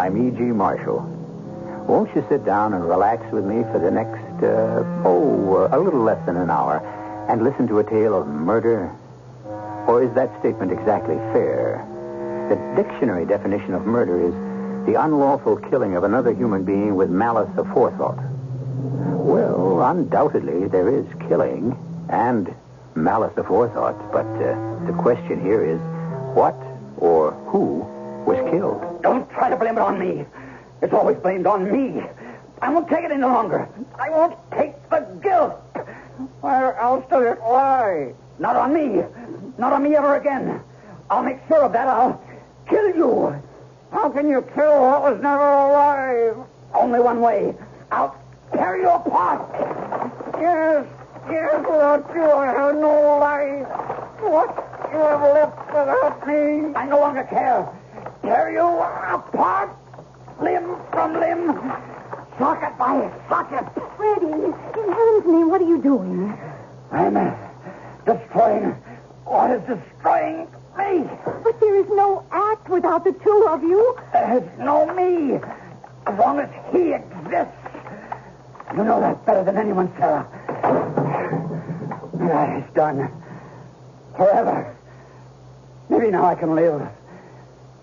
I'm E.G. Marshall. Won't you sit down and relax with me for the next, a little less than an hour, and listen to a tale of murder? Or is that statement exactly fair? The dictionary definition of murder is the unlawful killing of another human being with malice aforethought. Well, undoubtedly, there is killing and malice aforethought, but the question here is what or who was killed? Don't try to blame it on me. It's always blamed on me. I won't take it any longer. I won't take the guilt. Where else does it lie? Not on me. Not on me ever again. I'll make sure of that. I'll kill you. How can you kill what was never alive? Only one way. I'll tear you apart. Yes, without you I have no life. What you have left without me? I no longer care. Tear you apart, limb from limb, socket by socket. Freddie, in heaven's name, what are you doing? I'm destroying what is destroying me. But there is no act without the two of you. There's no me. As long as he exists. You know that better than anyone, Sarah. It's done. Forever. Maybe now I can live.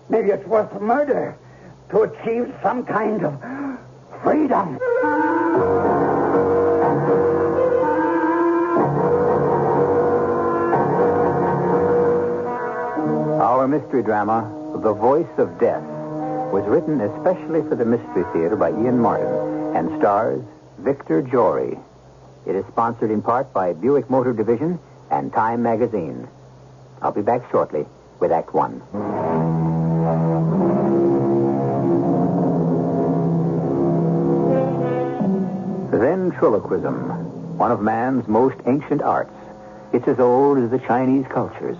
Maybe it's worth murder to achieve some kind of freedom. Our mystery drama, The Voice of Death, was written especially for the Mystery Theater by Ian Martin and stars Victor Jory. It is sponsored in part by Buick Motor Division and Time Magazine. I'll be back shortly with Act One. Ventriloquism, one of man's most ancient arts. It's as old as the Chinese cultures,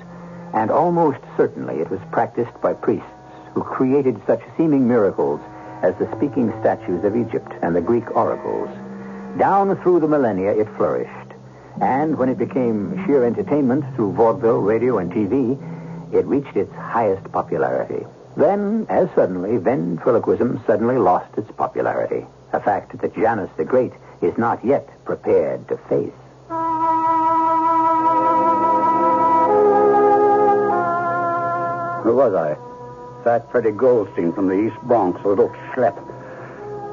and almost certainly it was practiced by priests who created such seeming miracles as the speaking statues of Egypt and the Greek oracles. Down through the millennia, it flourished. And when it became sheer entertainment through vaudeville, radio, and TV, it reached its highest popularity. Then, as suddenly, ventriloquism suddenly lost its popularity. A fact that Janus the Great is not yet prepared to face. Who was I? Fat Freddie Goldstein from the East Bronx, a little schlep.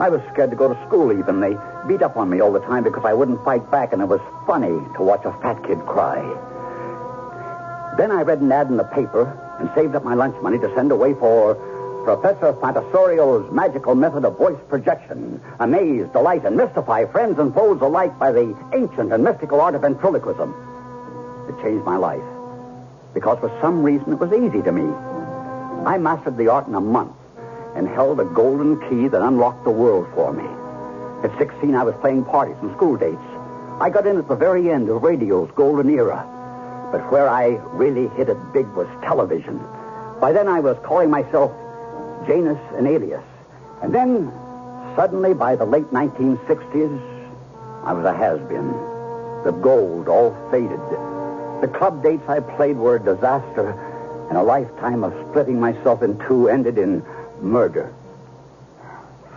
I was scared to go to school even. They beat up on me all the time because I wouldn't fight back, and it was funny to watch a fat kid cry. Then I read an ad in the paper and saved up my lunch money to send away for Professor Fantasorio's magical method of voice projection. Amaze, delight, and mystify friends and foes alike by the ancient and mystical art of ventriloquism. It changed my life because for some reason it was easy to me. I mastered the art in a month and held a golden key that unlocked the world for me. At 16, I was playing parties and school dates. I got in at the very end of radio's golden era. But where I really hit it big was television. By then, I was calling myself Janus, an alias. And then, suddenly, by the late 1960s, I was a has-been. The gold all faded. The club dates I played were a disaster, and a lifetime of splitting myself in two ended in murder.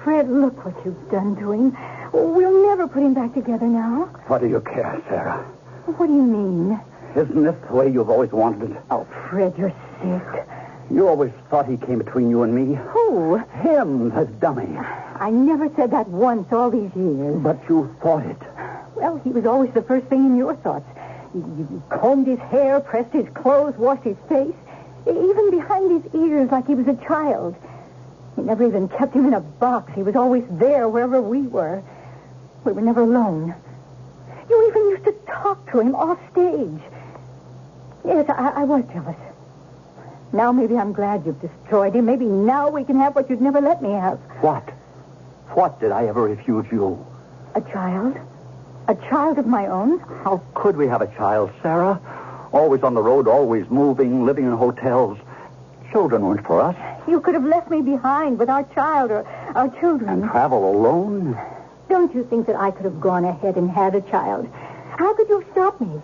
Fred, look what you've done to him. We'll never put him back together now. What do you care, Sarah? What do you mean? Isn't this the way you've always wanted it? Oh, Fred, you're sick. You always thought he came between you and me. Who? Him, the dummy. I never said that once all these years. But you thought it. Well, he was always the first thing in your thoughts. You combed his hair, pressed his clothes, washed his face, even behind his ears like he was a child. You never even kept him in a box. He was always there wherever we were. We were never alone. You even used to talk to him off stage. Yes, I was jealous. Now maybe I'm glad you've destroyed him. Maybe now we can have what you'd never let me have. What? What did I ever refuse you? A child? A child of my own? How could we have a child, Sarah? Always on the road, always moving, living in hotels. Children weren't for us. You could have left me behind with our child or our children. And travel alone? Don't you think that I could have gone ahead and had a child? How could you have stopped me?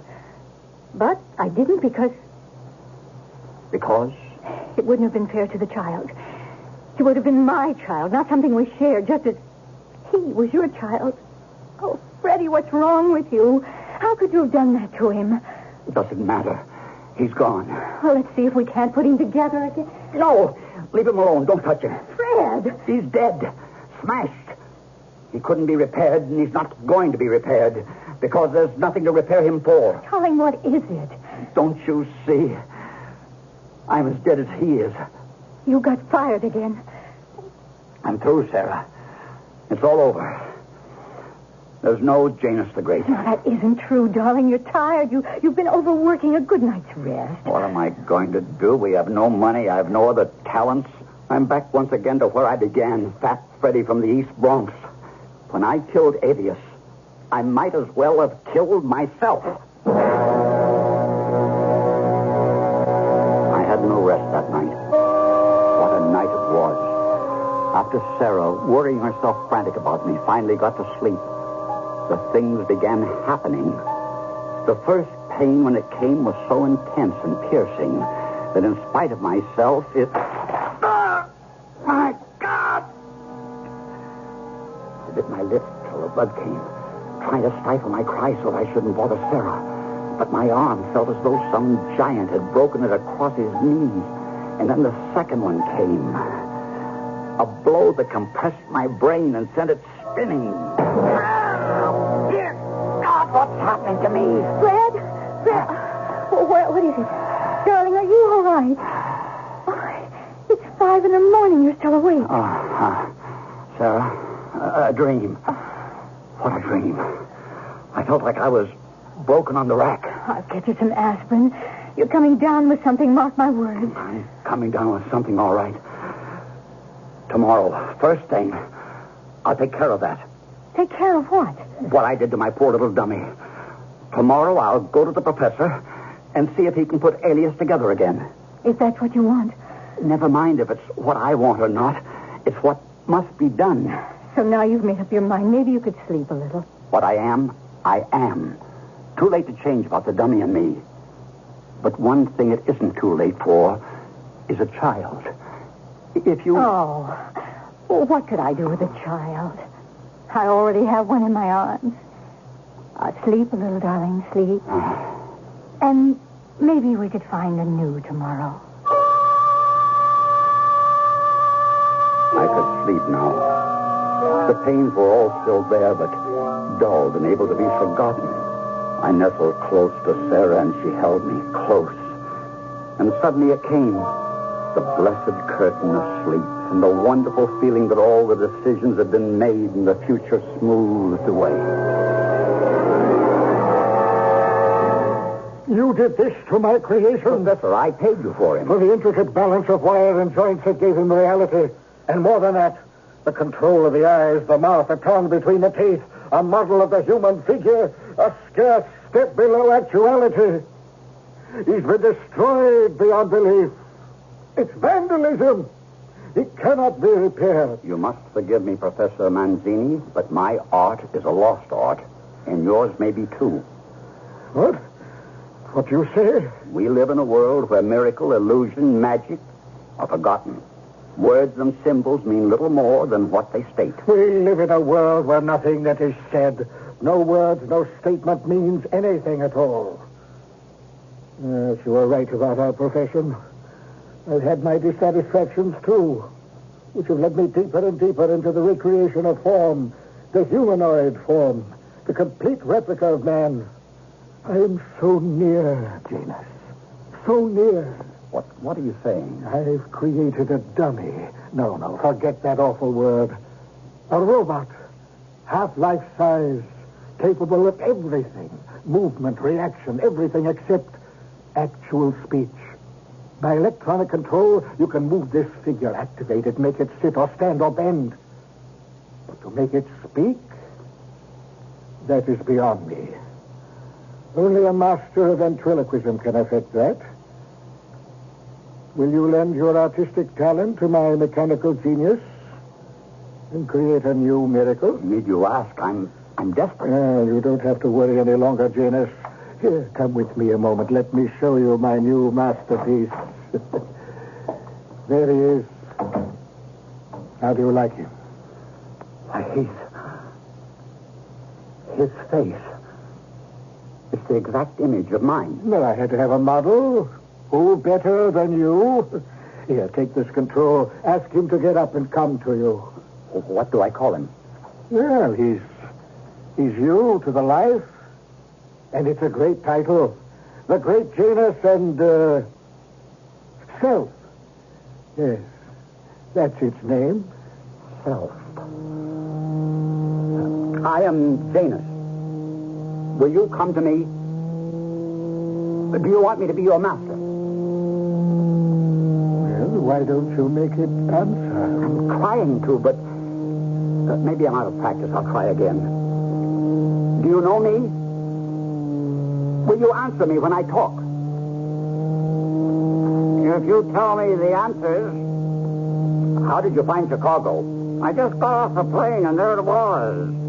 But I didn't because... Because? It wouldn't have been fair to the child. She would have been my child, not something we shared, just as he was your child. Oh, Freddie, what's wrong with you? How could you have done that to him? It doesn't matter. He's gone. Well, let's see if we can't put him together again. No! Leave him alone. Don't touch him. Fred! He's dead. Smashed. He couldn't be repaired, and he's not going to be repaired, because there's nothing to repair him for. Darling, what is it? Don't you see? I'm as dead as he is. You got fired again. I'm through, Sarah. It's all over. There's no Janus the Great. No, that isn't true, darling. You're tired. You've been overworking. A good night's rest. What am I going to do? We have no money. I have no other talents. I'm back once again to where I began, Fat Freddy from the East Bronx. When I killed Avius, I might as well have killed myself. I had no rest that night. What a night it was. After Sarah, worrying herself frantic about me, finally got to sleep, the things began happening. The first pain when it came was so intense and piercing that in spite of myself, it... my God! I bit my lip till the blood came, trying to stifle my cry so I shouldn't bother Sarah. But my arm felt as though some giant had broken it across his knees. And then the second one came. A blow that compressed my brain and sent it spinning. Dear God, what's happening to me? Fred? What is it? Darling, are you all right? Oh, it's 5 a.m. You're still awake. Sarah, a dream. What a dream. I felt like I was broken on the rack. I'll get you some aspirin. You're coming down with something, mark my words. I'm coming down with something, all right. Tomorrow, first thing, I'll take care of that. Take care of what? What I did to my poor little dummy. Tomorrow, I'll go to the professor and see if he can put Alias together again. If that's what you want. Never mind if it's what I want or not. It's what must be done. So now you've made up your mind. Maybe you could sleep a little. What I am. Too late to change about the dummy and me. But one thing it isn't too late for is a child. If you... Oh, well, what could I do with a child? I already have one in my arms. Sleep a little, darling, sleep. And maybe we could find a new tomorrow. I could sleep now. The pains were all still there, but dulled and able to be forgotten. I nestled close to Sarah, and she held me close. And suddenly it came. The blessed curtain of sleep, and the wonderful feeling that all the decisions had been made and the future smoothed away. You did this to my creation? Professor, I paid you for him. For the intricate balance of wire and joints that gave him reality. And more than that, the control of the eyes, the mouth, the tongue between the teeth, a model of the human figure, a scarce step below actuality. He's been destroyed beyond belief. It's vandalism. It cannot be repaired. You must forgive me, Professor Manzini, but my art is a lost art, and yours may be too. What? What do you say? We live in a world where miracle, illusion, magic are forgotten. Words and symbols mean little more than what they state. We live in a world where nothing that is said, no words, no statement means anything at all. Yes, you are right about our profession. I've had my dissatisfactions, too, which have led me deeper and deeper into the recreation of form, the humanoid form, the complete replica of man. I am so near, Janus. So near. What are you saying? I've created a dummy. No, forget that awful word. A robot, half life size, capable of everything. Movement, reaction, everything except actual speech. By electronic control, you can move this figure, activate it, make it sit or stand or bend. But to make it speak, that is beyond me. Only a master of ventriloquism can effect that. Will you lend your artistic talent to my mechanical genius and create a new miracle? Need you ask? I'm desperate. You don't have to worry any longer, Janus. Here, come with me a moment. Let me show you my new masterpiece. There he is. How do you like him? His face. It's the exact image of mine. Well, I had to have a model. Who better than you? Here, take this control. Ask him to get up and come to you. What do I call him? Well, he's you to the life. And it's a great title. The Great Janus and, Self. Yes, that's its name. Self. I am Janus. Will you come to me? Do you want me to be your master? Well, why don't you make it answer? I'm trying to, but maybe I'm out of practice. I'll try again. Do you know me? Will you answer me when I talk? If you tell me the answers. How did you find Chicago? I just got off the plane and there it was.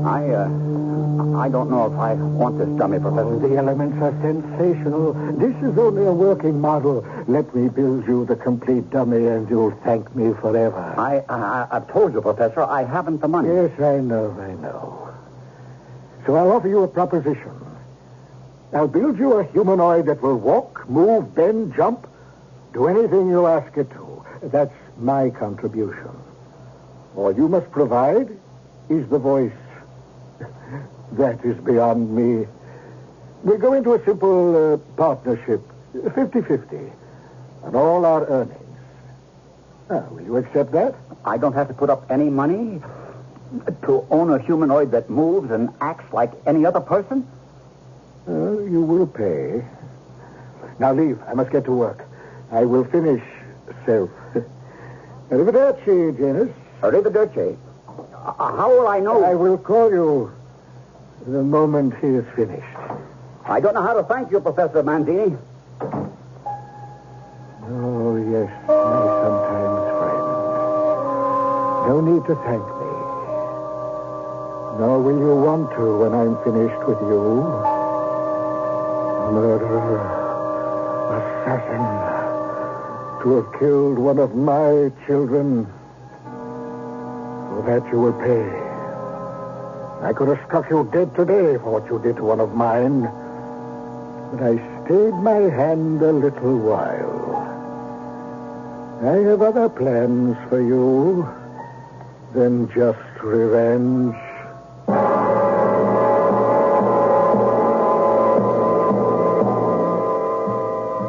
I don't know if I want this dummy, Professor. Oh, the elements are sensational. This is only a working model. Let me build you the complete dummy and you'll thank me forever. I've told you, Professor, I haven't the money. Yes, I know. So I'll offer you a proposition. I'll build you a humanoid that will walk, move, bend, jump, do anything you ask it to. That's my contribution. All you must provide is the voice. That is beyond me. We'll go into a simple partnership, 50-50, on all our earnings. Will you accept that? I don't have to put up any money to own a humanoid that moves and acts like any other person? You will pay. Now leave. I must get to work. I will finish Self. Arrivederci, Janus. Arrivederci. How will I know? I will call you the moment he is finished. I don't know how to thank you, Professor Manzini. Oh, yes, my sometimes friend. No need to thank me. Nor will you want to when I'm finished with you. Murderer, assassin, to have killed one of my children. For that you will pay. I could have struck you dead today for what you did to one of mine. But I stayed my hand a little while. I have other plans for you than just revenge.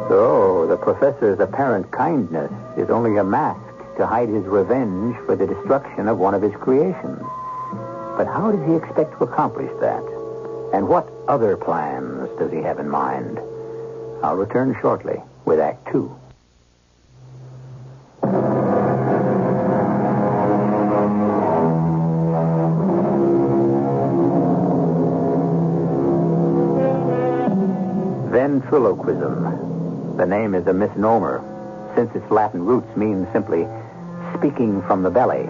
So, the professor's apparent kindness is only a mask to hide his revenge for the destruction of one of his creations. But how does he expect to accomplish that? And what other plans does he have in mind? I'll return shortly with Act 2. Ventriloquism. The name is a misnomer, since its Latin roots mean simply speaking from the belly.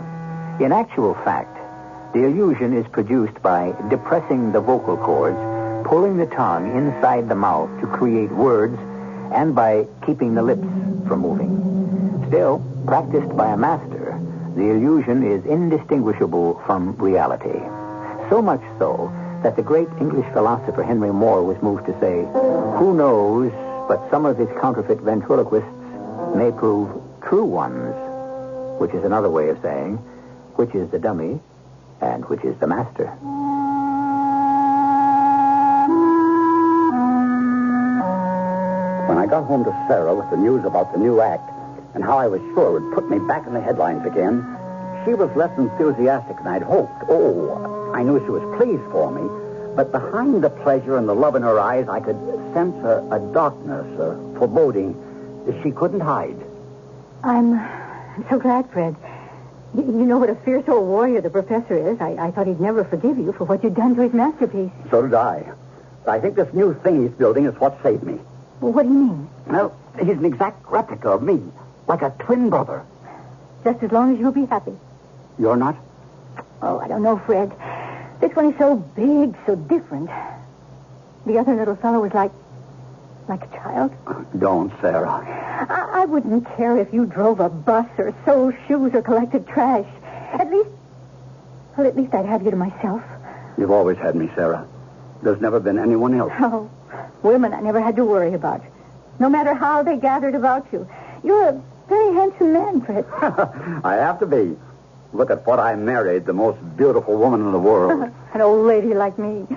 In actual fact, the illusion is produced by depressing the vocal cords, pulling the tongue inside the mouth to create words, and by keeping the lips from moving. Still, practiced by a master, the illusion is indistinguishable from reality. So much so that the great English philosopher Henry Moore was moved to say, "Who knows, but some of his counterfeit ventriloquists may prove true ones," which is another way of saying, which is the dummy and which is the master. When I got home to Sarah with the news about the new act and how I was sure it would put me back in the headlines again, she was less enthusiastic than I'd hoped. Oh, I knew she was pleased for me, but behind the pleasure and the love in her eyes, I could sense a darkness, a foreboding that she couldn't hide. I'm so glad, Fred. You know what a fierce old warrior the professor is. I thought he'd never forgive you for what you'd done to his masterpiece. So did I. I think this new thing he's building is what saved me. Well, what do you mean? Well, he's an exact replica of me, like a twin brother. Just as long as you'll be happy. You're not? Oh, I don't know, Fred. This one is so big, so different. The other little fellow was like like a child. Don't, Sarah. I wouldn't care if you drove a bus or sold shoes or collected trash. At least I'd have you to myself. You've always had me, Sarah. There's never been anyone else. Oh, women I never had to worry about. No matter how they gathered about you. You're a very handsome man, Fred. I have to be. Look at what I married, the most beautiful woman in the world. An old lady like me.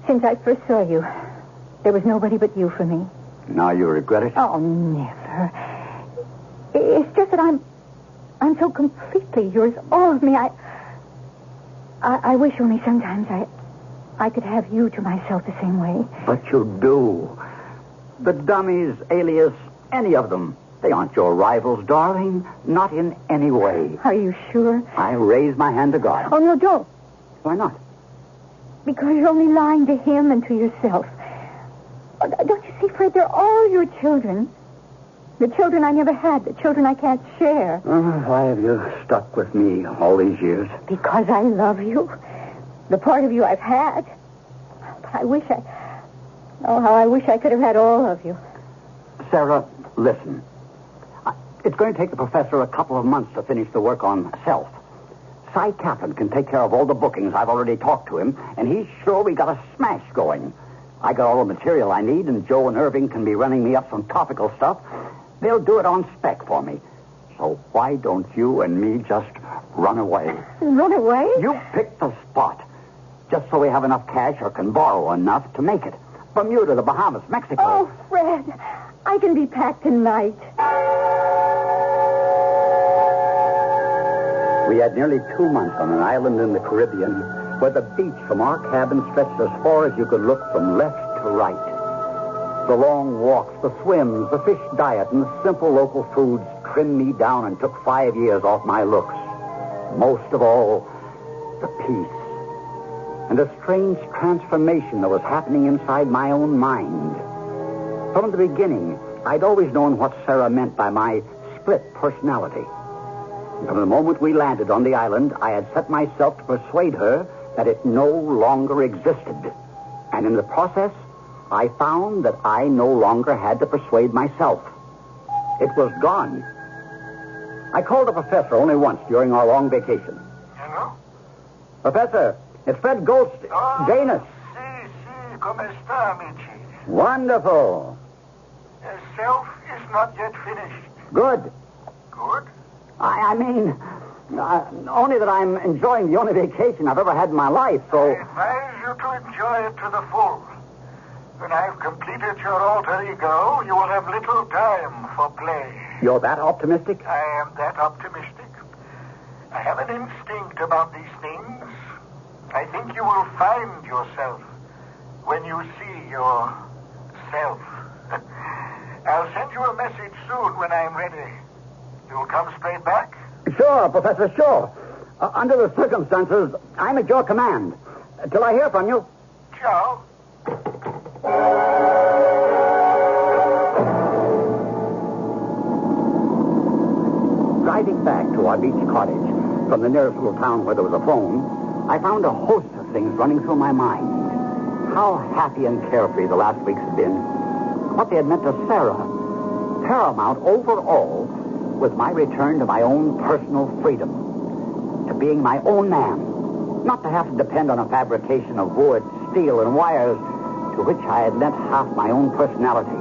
Since I first saw you, there was nobody but you for me. Now you regret it? Oh, never. It's just that I'm so completely yours, all of me. I wish only sometimes I could have you to myself the same way. But you do. The dummies, Alias, any of them. They aren't your rivals, darling. Not in any way. Are you sure? I raise my hand to God. Oh, no, don't. Why not? Because you're only lying to him and to yourself. Oh, don't you see, Fred, they're all your children. The children I never had, the children I can't share. Why have you stuck with me all these years? Because I love you. The part of you I've had. But I wish Oh, how I wish I could have had all of you. Sarah, listen. It's going to take the professor a couple of months to finish the work on Self. Cy Kaplan can take care of all the bookings. I've already talked to him, and he's sure we got a smash going. I got all the material I need, and Joe and Irving can be running me up some topical stuff. They'll do it on spec for me. So why don't you and me just run away? Run away? You pick the spot. Just so we have enough cash or can borrow enough to make it. Bermuda, the Bahamas, Mexico. Oh, Fred, I can be packed tonight. We had nearly 2 months on an island in the Caribbean where the beach from our cabin stretched as far as you could look from left to right. The long walks, the swims, the fish diet, and the simple local foods trimmed me down and took 5 years off my looks. Most of all, the peace. And a strange transformation that was happening inside my own mind. From the beginning, I'd always known what Sarah meant by my split personality. From the moment we landed on the island, I had set myself to persuade her that it no longer existed. And in the process, I found that I no longer had to persuade myself. It was gone. I called the professor only once during our long vacation. Hello? Professor, it's Fred Ghost. Janus. Si, come sta, amici? Wonderful. Self is not yet finished. Good. Good? I mean, only that I'm enjoying the only vacation I've ever had in my life, so... I advise you to enjoy it to the full. When I've completed your alter ego, you will have little time for play. You're that optimistic? I am that optimistic. I have an instinct about these things. I think you will find yourself when you see yourself. I'll send you a message soon when I'm ready. You'll come straight back? Sure, Professor, sure. Under the circumstances, I'm at your command. Till I hear from you. Ciao. Driving back to our beach cottage from the nearest little town where there was a phone, I found a host of things running through my mind. How happy and carefree the last weeks had been. What they had meant to Sarah. Paramount over all was my return to my own personal freedom. To being my own man. Not to have to depend on a fabrication of wood, steel, and wires to which I had lent half my own personality.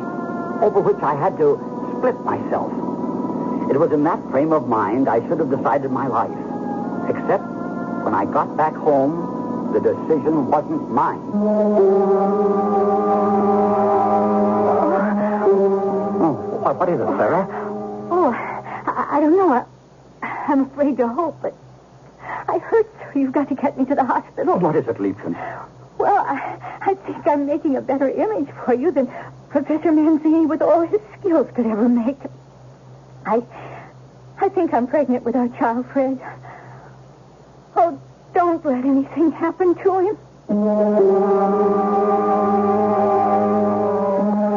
Over which I had to split myself. It was in that frame of mind I should have decided my life. Except when I got back home, the decision wasn't mine. Oh, what is it, Sarah? Oh, I don't know. I'm afraid to hope, but I hurt, so you've got to get me to the hospital. What is it, Liebchen? Well, I think I'm making a better image for you than Professor Manzini with all his skills could ever make. I think I'm pregnant with our child, Fred. Oh, don't let anything happen to him.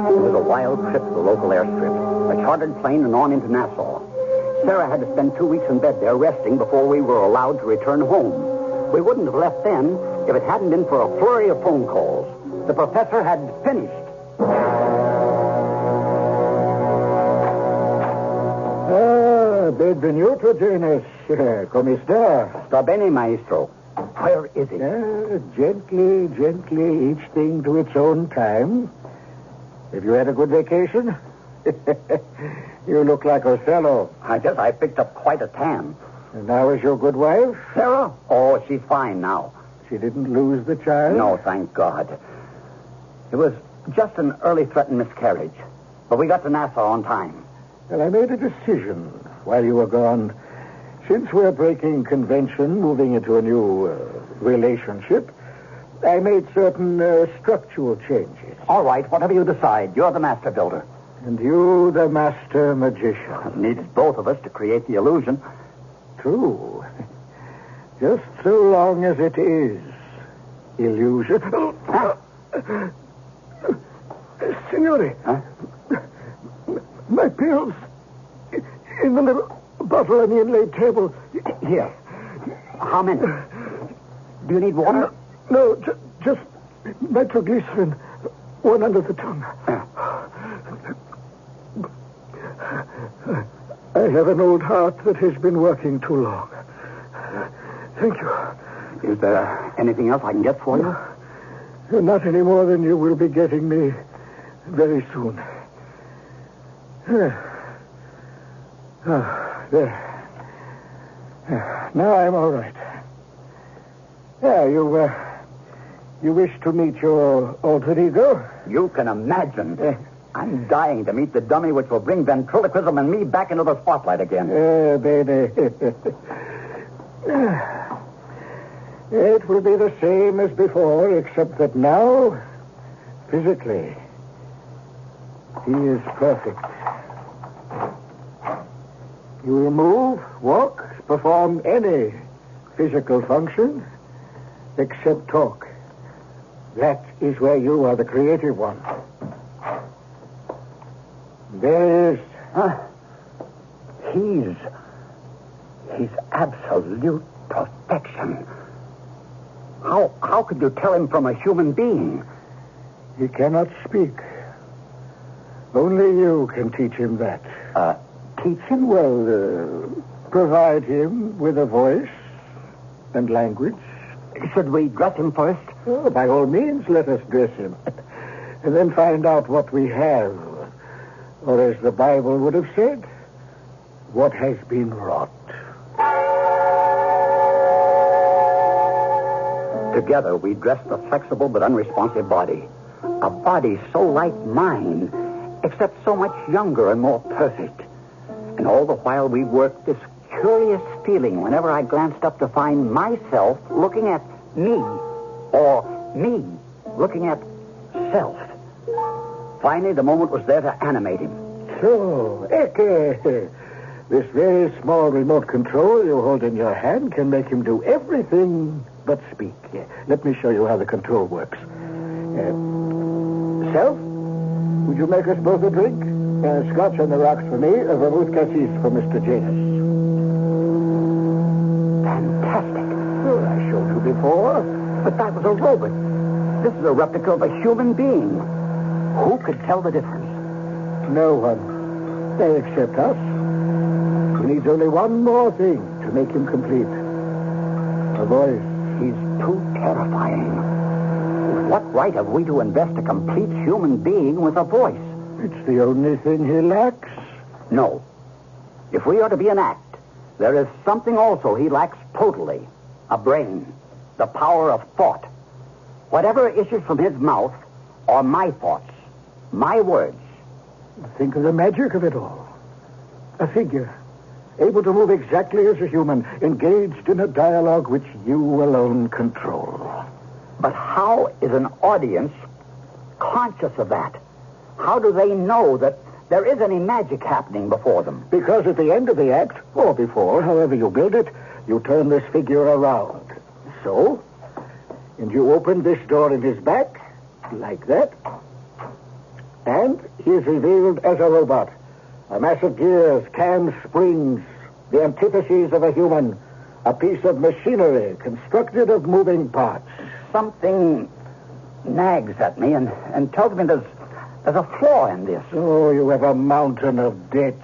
It was a wild trip to the local airstrip, a chartered plane and on into Nassau. Sarah had to spend 2 weeks in bed there resting before we were allowed to return home. We wouldn't have left then if it hadn't been for a flurry of phone calls. The professor had finished. Benvenuto, Janus. Come sta? Sta bene, maestro. Where is it? Gently, each thing to its own time. Have you had a good vacation? You look like Othello. I guess I picked up quite a tan. And how is your good wife? Sarah? Oh, she's fine now. She didn't lose the child? No, thank God. It was just an early threatened miscarriage. But we got to Nassau on time. Well, I made a decision while you were gone. Since we're breaking convention, moving into a new relationship, I made certain structural changes. All right, whatever you decide. You're the master builder. And you, the master magician. It needs both of us to create the illusion. True. Just so long as it is illusion. Signore. Huh? My pills in the little bottle on the inlaid table. Here. How many? Do you need water? No, just nitroglycerin. One under the tongue. I have an old heart that has been working too long. Thank you. Is there anything else I can get for you? Not any more than you will be getting me very soon. There. Now I'm all right. Yeah, you wish to meet your alter ego? You can imagine. I'm dying to meet the dummy which will bring ventriloquism and me back into the spotlight again. Baby. It will be the same as before, except that now, physically, he is perfect. You will move, walk, perform any physical function except talk. That is where you are the creative one. There is... He's absolute perfection. How could you tell him from a human being? He cannot speak. Only you can teach him that. Teach him? Well, provide him with a voice and language. Should we dress him first? Oh, by all means, let us dress him. And then find out what we have. Or as the Bible would have said, what has been wrought. Together, we dressed the flexible but unresponsive body. A body so like mine, except so much younger and more perfect. And all the while we worked this curious feeling whenever I glanced up to find myself looking at me, or me looking at self. Finally, the moment was there to animate him. So, Eke, this very small remote control you hold in your hand can make him do everything but speak. Let me show you how the control works. Self, would you make us both a drink? Scotch on the rocks for me, a vermouth cassis for Mr. Janus. Fantastic. Well, I showed you before. But that was a robot. This is a replica of a human being. Who could tell the difference? No one. They accept us. He needs only one more thing to make him complete. A voice. He's too terrifying. With what right have we to invest a complete human being with a voice? It's the only thing he lacks. No. If we are to be an act, there is something also he lacks totally. A brain. The power of thought. Whatever issues from his mouth are my thoughts. My words. Think of the magic of it all. A figure. Able to move exactly as a human. Engaged in a dialogue which you alone control. But how is an audience conscious of that? How do they know that there is any magic happening before them? Because at the end of the act, or before, however you build it, you turn this figure around. So, and you open this door in his back, like that, and he is revealed as a robot. A mass of gears, cams, springs, the antitheses of a human, a piece of machinery constructed of moving parts. Something nags at me and tells me there's a flaw in this. Oh, you have a mountain of debts.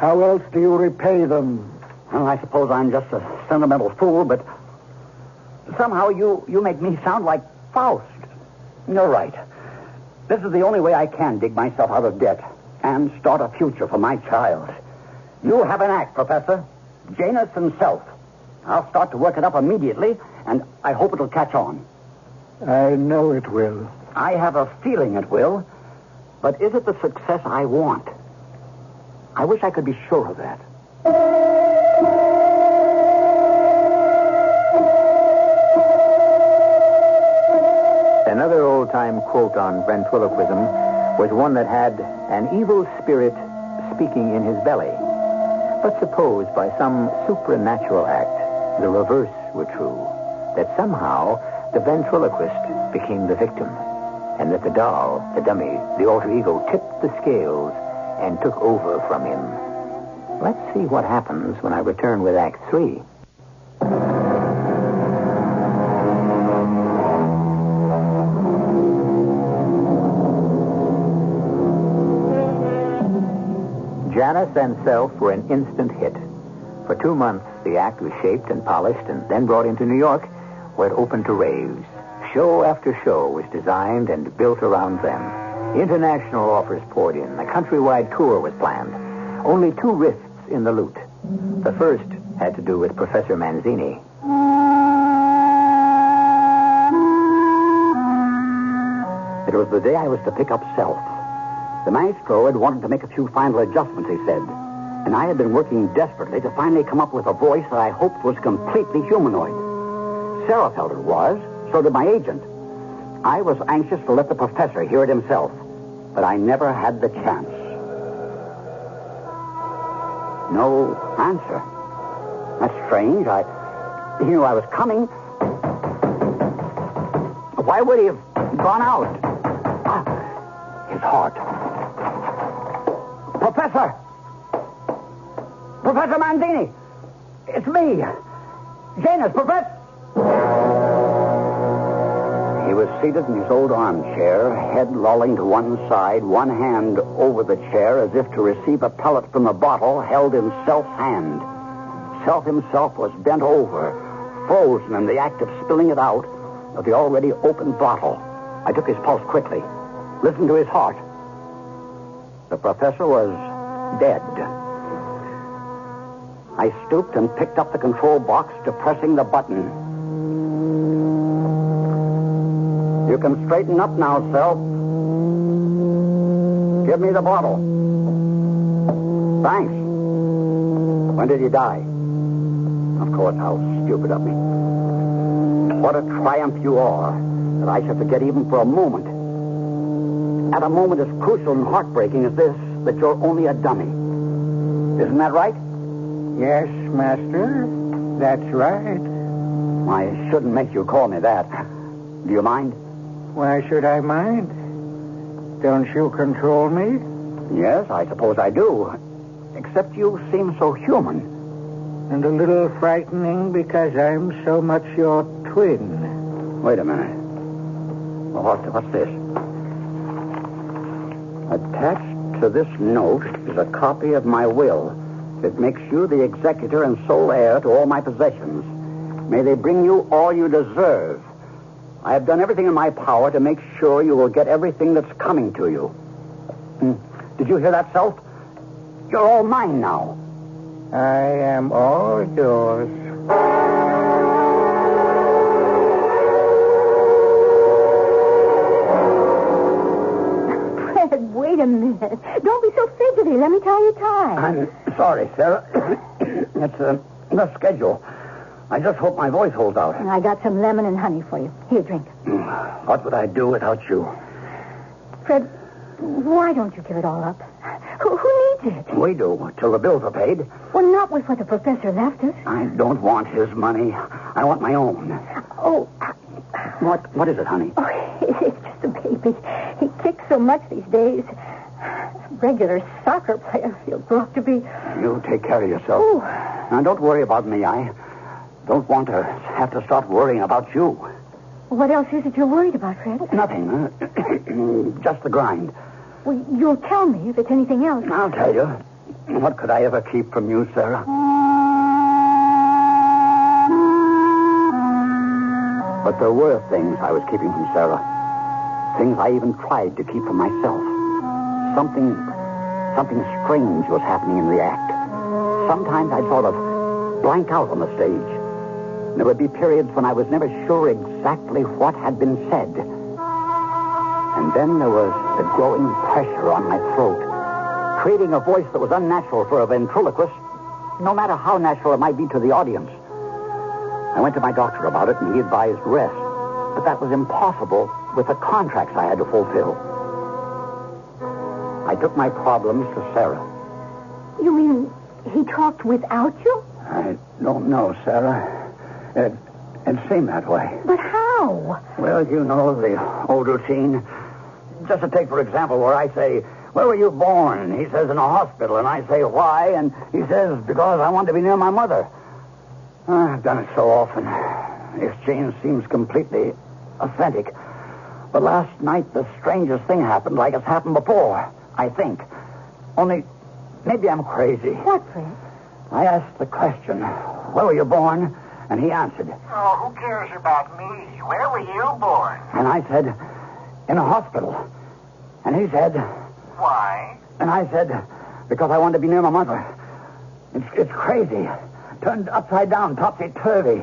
How else do you repay them? Well, I suppose I'm just a sentimental fool, but somehow you make me sound like Faust. You're right. This is the only way I can dig myself out of debt and start a future for my child. You have an act, Professor. Janus and Self. I'll start to work it up immediately, and I hope it'll catch on. I know it will. I have a feeling it will, but is it the success I want? I wish I could be sure of that. Another old-time quote on ventriloquism was one that had an evil spirit speaking in his belly. But suppose by some supernatural act the reverse were true, that somehow the ventriloquist became the victim, and that the doll, the dummy, the alter ego tipped the scales and took over from him. Let's see what happens when I return with Act 3. Janus and Self were an instant hit. For 2 months, the act was shaped and polished and then brought into New York, where it opened to raves. Show after show was designed and built around them. International offers poured in. A countrywide tour was planned. Only 2 rifts in the loot. The first had to do with Professor Manzini. It was the day I was to pick up Self. The maestro had wanted to make a few final adjustments, he said. And I had been working desperately to finally come up with a voice that I hoped was completely humanoid. Sarah felt it was. So did my agent. I was anxious to let the professor hear it himself. But I never had the chance. No answer. That's strange. He knew I was coming. Why would he have gone out? His heart. Professor! Professor Manzini! It's me! Janus, Professor! He was seated in his old armchair, head lolling to one side, one hand over the chair as if to receive a pellet from the bottle held in Self's hand. Self himself was bent over, frozen in the act of spilling it out of the already opened bottle. I took his pulse quickly, listened to his heart. The professor was dead. I stooped and picked up the control box, depressing the button. You can straighten up now, Self. Give me the bottle. Thanks. When did he die? Of course, how stupid of me. What a triumph you are that I should forget even for a moment. At a moment as crucial and heartbreaking as this, that you're only a dummy. Isn't that right? Yes, Master. That's right. I shouldn't make you call me that. Do you mind? Why should I mind? Don't you control me? Yes, I suppose I do. Except you seem so human. And a little frightening because I'm so much your twin. Wait a minute. What's this? Attached to this note is a copy of my will. It makes you the executor and sole heir to all my possessions. May they bring you all you deserve. I have done everything in my power to make sure you will get everything that's coming to you. Did you hear that, Self? You're all mine now. I am all yours. Fred, wait a minute. Don't be so fidgety. Let me tie your tie. I'm sorry, Sarah. It's the schedule. I just hope my voice holds out. I got some lemon and honey for you. Here, drink. What would I do without you? Fred, why don't you give it all up? Who needs it? We do, till the bills are paid. Well, not with what the professor left us. I don't want his money. I want my own. Oh. What is it, honey? Oh, it's just a baby. He kicks so much these days. Regular soccer player he'll grow up to be. You take care of yourself. Oh. Now, don't worry about me. I don't want to have to start worrying about you. What else is it you're worried about, Fred? Nothing. Just the grind. Well, you'll tell me if it's anything else. I'll tell you. What could I ever keep from you, Sarah? But there were things I was keeping from Sarah. Things I even tried to keep from myself. Something strange was happening in the act. Sometimes I'd sort of blank out on the stage. There would be periods when I was never sure exactly what had been said. And then there was the growing pressure on my throat, creating a voice that was unnatural for a ventriloquist, no matter how natural it might be to the audience. I went to my doctor about it, and he advised rest. But that was impossible with the contracts I had to fulfill. I took my problems to Sarah. You mean he talked without you? I don't know, Sarah. It seemed that way. But how? Well, you know the old routine. Just to take, for example, where I say, "Where were you born?" He says, "In a hospital." And I say, "Why?" And he says, "Because I want to be near my mother." I've done it so often. The exchange seems completely authentic. But last night, the strangest thing happened, like it's happened before, I think. Only, maybe I'm crazy. What, Fred? I asked the question, "Where were you born?" And he answered. Oh, who cares about me? Where were you born? And I said, "In a hospital." And he said, Why? and I said, "Because I want to be near my mother." It's crazy. Turned upside down, topsy-turvy.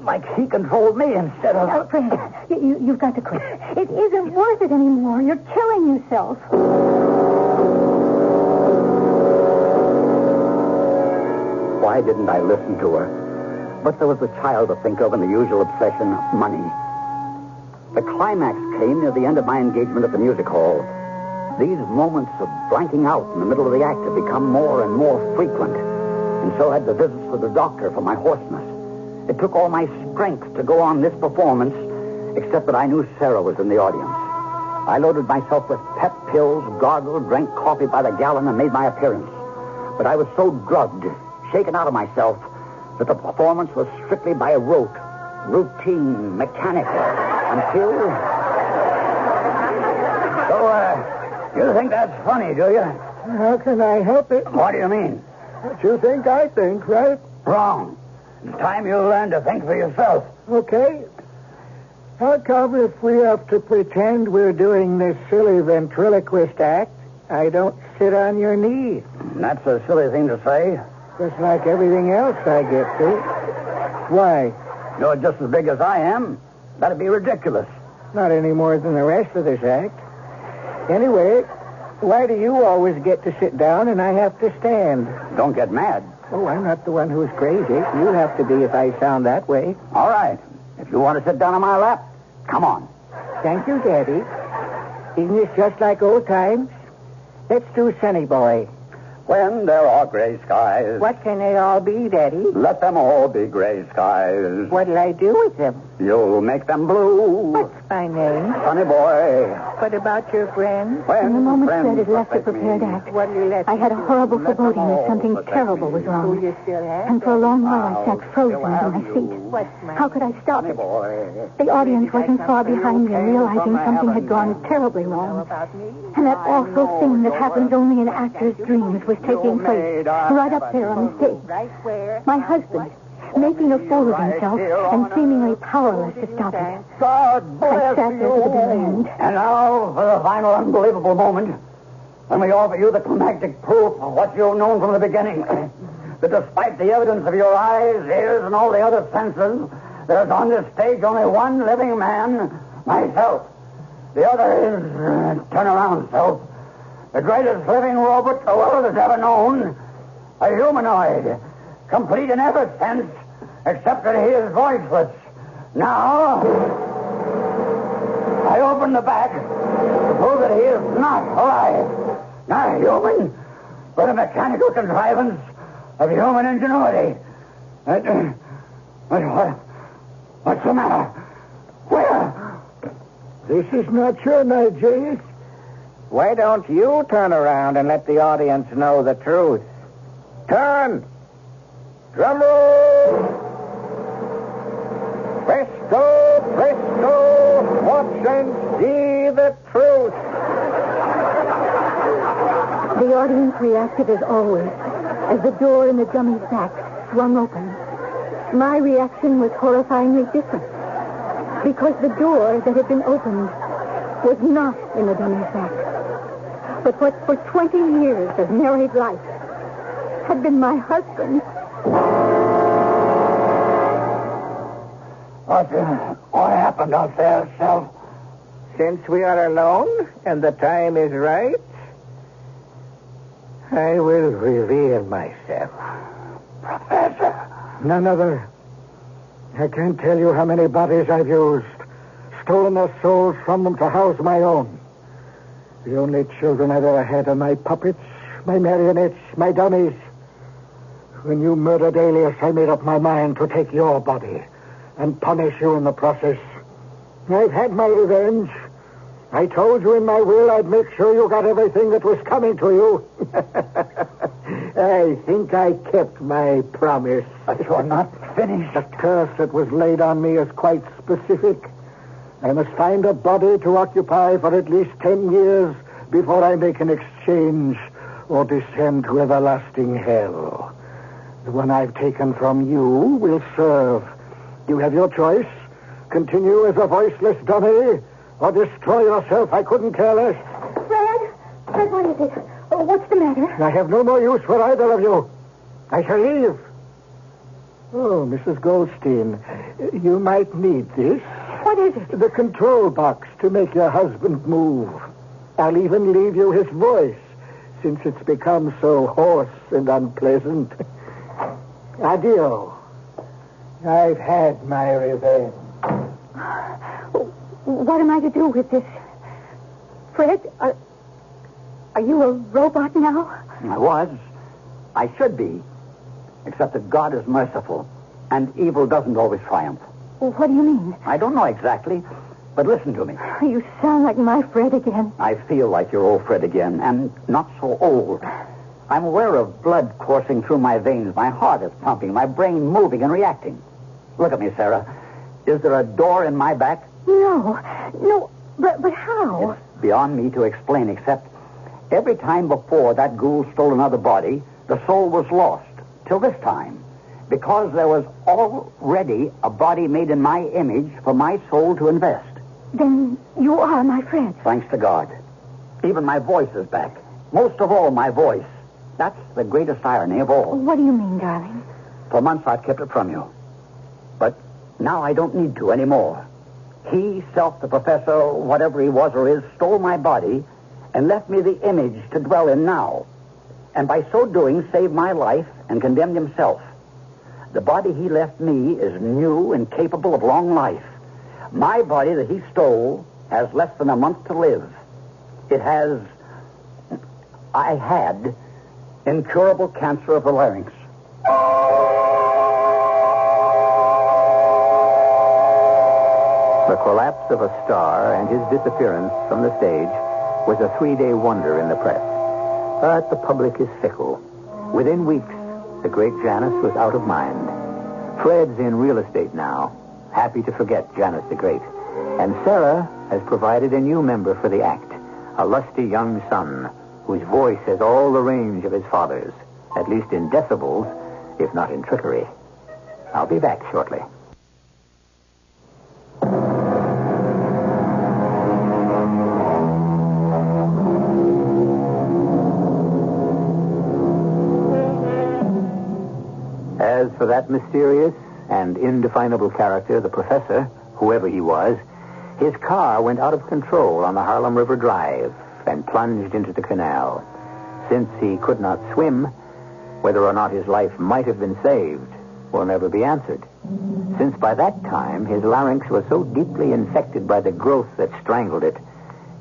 Like he controlled me instead of... Now, Fred, you've got to quit. It isn't worth it anymore. You're killing yourself. Why didn't I listen to her? But there was the child to think of and the usual obsession, money. The climax came near the end of my engagement at the music hall. These moments of blanking out in the middle of the act have become more and more frequent. And so had the visits to the doctor for my hoarseness. It took all my strength to go on this performance, except that I knew Sarah was in the audience. I loaded myself with pep pills, gargled, drank coffee by the gallon, and made my appearance. But I was so drugged, shaken out of myself, that the performance was strictly by rote, routine, mechanical, until... So, you think that's funny, do you? How can I help it? What do you mean? What you think I think, right? Wrong. It's time you learn to think for yourself. Okay. How come if we have to pretend we're doing this silly ventriloquist act, I don't sit on your knee? That's a silly thing to say. Just like everything else I get to. Why? You're just as big as I am. That'd be ridiculous. Not any more than the rest of this act. Anyway, why do you always get to sit down and I have to stand? Don't get mad. Oh, I'm not the one who's crazy. You have to be if I sound that way. All right. If you want to sit down on my lap, come on. Thank you, Daddy. Isn't this just like old times? Let's do Sunny Boy. When there are gray skies. What can they all be, Daddy? Let them all be gray skies. What'll I do with them? You'll make them blue. What's my name? Sunny Boy. What about your friend? From the moment Fred had left the forsake prepared me. act, What'll you let I had a horrible Let them foreboding that all something forsake terrible me. was Who wrong. you still have? And for a long while I sat frozen I'll to my have seat. you. What's my How could I stop Sunny it? Boy. The audience wasn't far behind me, realizing something had gone terribly How wrong. about me? And that awful thing that happens only in actors' dreams was taking place right up there on the stage. Right where? My husband, making a fool of himself and seemingly powerless to stop it. God I bless sat there to the bitter end. And now for the final unbelievable moment, when we offer you the climactic proof of what you've known from the beginning. That despite the evidence of your eyes, ears, and all the other senses, there's on this stage only one living man, myself. The other is, turn around, self, the greatest living robot the world has ever known, a humanoid, complete in every sense, except that he is voiceless. Now, I open the back to prove that he is not alive, not human, but a mechanical contrivance of human ingenuity. What's the matter? Where? This is not your night, James. Why don't you turn around and let the audience know the truth? Turn! Drum roll! Presto, presto, watch and see the truth. The audience reacted as always, as the door in the dummy sack swung open. My reaction was horrifyingly different, because the door that had been opened was not in the dummy sack, but what for 20 years of married life had been my husband. What happened out there, Sal? Since we are alone and the time is right, I will reveal myself. Professor. None other. I can't tell you how many bodies I've used, stolen their souls from them to house my own. The only children I've ever had are my puppets, my marionettes, my dummies. When you murdered Alias, I made up my mind to take your body and punish you in the process. I've had my revenge. I told you in my will I'd make sure you got everything that was coming to you. I think I kept my promise. But you're not finished. The curse that was laid on me is quite specific. I must find a body to occupy for at least 10 years before I make an exchange or descend to everlasting hell. The one I've taken from you will serve. You have your choice. Continue as a voiceless dummy or destroy yourself. I couldn't care less. Fred, what is it? Oh, what's the matter? I have no more use for either of you. I shall leave. Oh, Mrs. Goldstein, you might need this. What is it? The control box to make your husband move. I'll even leave you his voice, since it's become so hoarse and unpleasant. Adio. I've had my revenge. What am I to do with this? Fred, are you a robot now? I was. I should be. Except that God is merciful, and evil doesn't always triumph. Well, what do you mean? I don't know exactly, but listen to me. You sound like my Fred again. I feel like your old Fred again, and not so old. I'm aware of blood coursing through my veins. My heart is pumping, my brain moving and reacting. Look at me, Sarah. Is there a door in my back? No, but how? It's beyond me to explain, except every time before that ghoul stole another body, the soul was lost, till this time, because there was already a body made in my image for my soul to invest. Then you are my friend. Thanks to God. Even my voice is back. Most of all, my voice. That's the greatest irony of all. What do you mean, darling? For months I've kept it from you. But now I don't need to anymore. He, Self, the professor, whatever he was or is, stole my body and left me the image to dwell in now. And by so doing, saved my life and condemned himself. The body he left me is new and capable of long life. My body that he stole has less than a month to live. I had incurable cancer of the larynx. The collapse of a star and his disappearance from the stage was a 3-day wonder in the press. But the public is fickle. Within weeks, the great Janus was out of mind. Fred's in real estate now, happy to forget Janus the Great. And Sarah has provided a new member for the act, a lusty young son whose voice has all the range of his father's, at least in decibels, if not in trickery. I'll be back shortly. As for that mysterious and indefinable character, the professor, whoever he was, his car went out of control on the Harlem River Drive and plunged into the canal. Since he could not swim, whether or not his life might have been saved will never be answered, since by that time his larynx was so deeply infected by the growth that strangled it,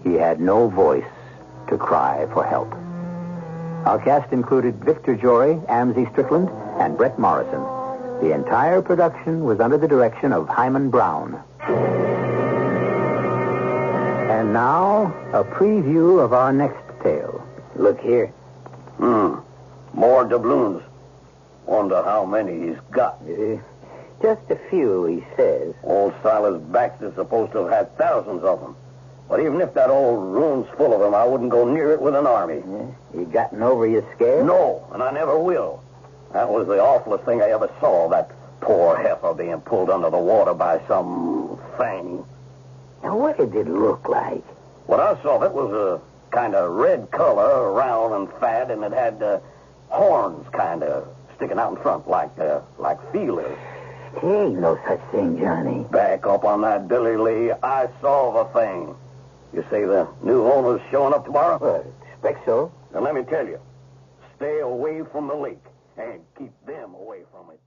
he had no voice to cry for help. Our cast included Victor Jory, Amzie Strickland, and Brett Morrison. The entire production was under the direction of Himan Brown. And now, a preview of our next tale. Look here. More doubloons. Wonder how many he's got. Just a few, he says. Old Silas Baxter's supposed to have had thousands of them. But even if that old ruin's full of them, I wouldn't go near it with an army. Yeah. You gotten over your scare? No, and I never will. That was the awfulest thing I ever saw, that poor heifer being pulled under the water by some thing. Now, what did it look like? What I saw of it was a kind of red color, round and fat, and it had horns kind of sticking out in front like feelers. There ain't no such thing, Johnny. Back up on that, Billy Lee. I saw the thing. You say the new owner's showing up tomorrow? Well, expect so. Then let me tell you, stay away from the lake and keep them away from it.